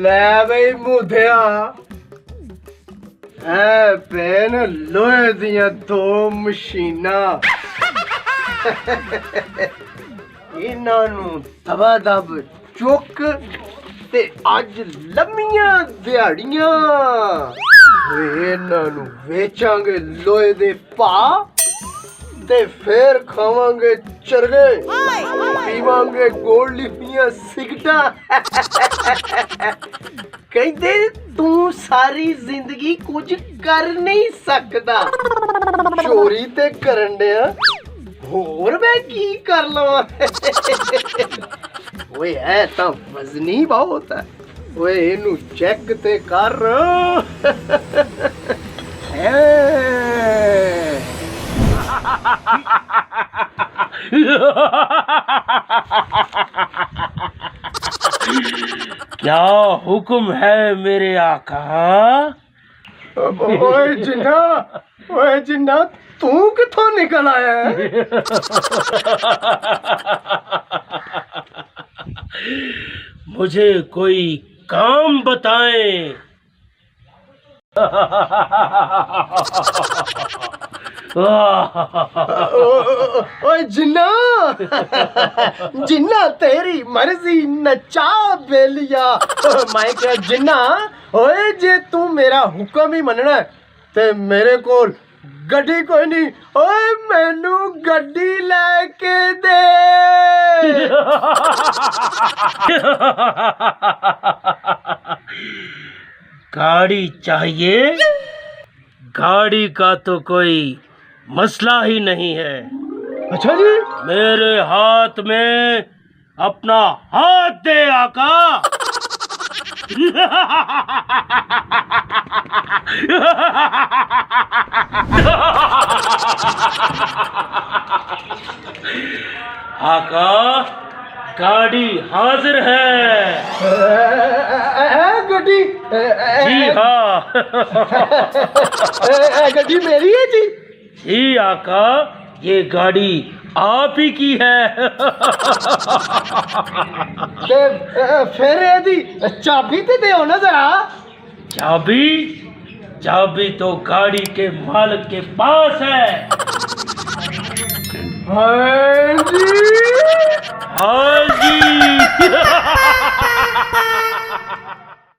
ਲੈ ਬਈ ਮੁੰਡਿਆ ਐ ਪੈਨ ਲੋਹੇ ਦੀਆਂ ਦੋ ਮਸ਼ੀਨਾਂ ਇਹਨਾਂ ਨੂੰ ਦਬਾ ਦਬ ਚੁੱਕ ਤੇ ਅੱਜ ਲੰਮੀਆਂ ਦਿਹਾੜੀਆਂ ਓਏ ਇਹਨਾਂ ਨੂੰ ਵੇਚਾਂਗੇ ਲੋਹੇ ਦੇ ਭਾ ਤੇ ਫੇਰ ਖਾਵਾਂਗੇ ਚਰਗੇ ਪੀਵਾਂਗੇ ਗੋਲਡ ਲਿਫੀਆਂ ਸਿਗਟਾਂ ਕਹਿੰਦੇ ਤੂੰ ਸਾਰੀ ਜ਼ਿੰਦਗੀ ਕੁਝ ਕਰ ਨਹੀਂ ਸਕਦਾ ਚੋਰੀ ਤੇ ਕਰਨ ਡਿਆ ਹੋਰ ਮੈਂ ਕੀ ਕਰ ਲਵਾਂ ਓਏ ਐ ਤਾਂ ਵਜ਼ਨੀ ਬਹੁਤ ਹੈ ਓਏ ਇਹਨੂੰ ਚੈੱਕ ਤੇ ਕਰ क्या हुक्म है मेरे आका? ओए जिन्ना तू किथों निकल आया है? मुझे कोई काम बताएं। ओए जिन्ना जिन्ना तेरी मर्जी नचा बेलिया मैं क्या जिन्ना ओए जे तू मेरा हुक्म ही मनना है ते मेरे कोल गड्डी कोई नहीं ओए मैनू गड्डी लेके दे गाड़ी चाहिए? गाड़ी का तो कोई मसला ही नहीं है। अच्छा जी मेरे हाथ में अपना हाथ दे आका। आका गाड़ी हाजिर है। गड्डी जी हाँ। गड्डी मेरी है जी जी आका ये गाड़ी आप ही की है। फिर यदि चाबी तो दो ना जरा चाबी? चाबी तो गाड़ी के मालिक के पास है। हाँ जी हाँ जी।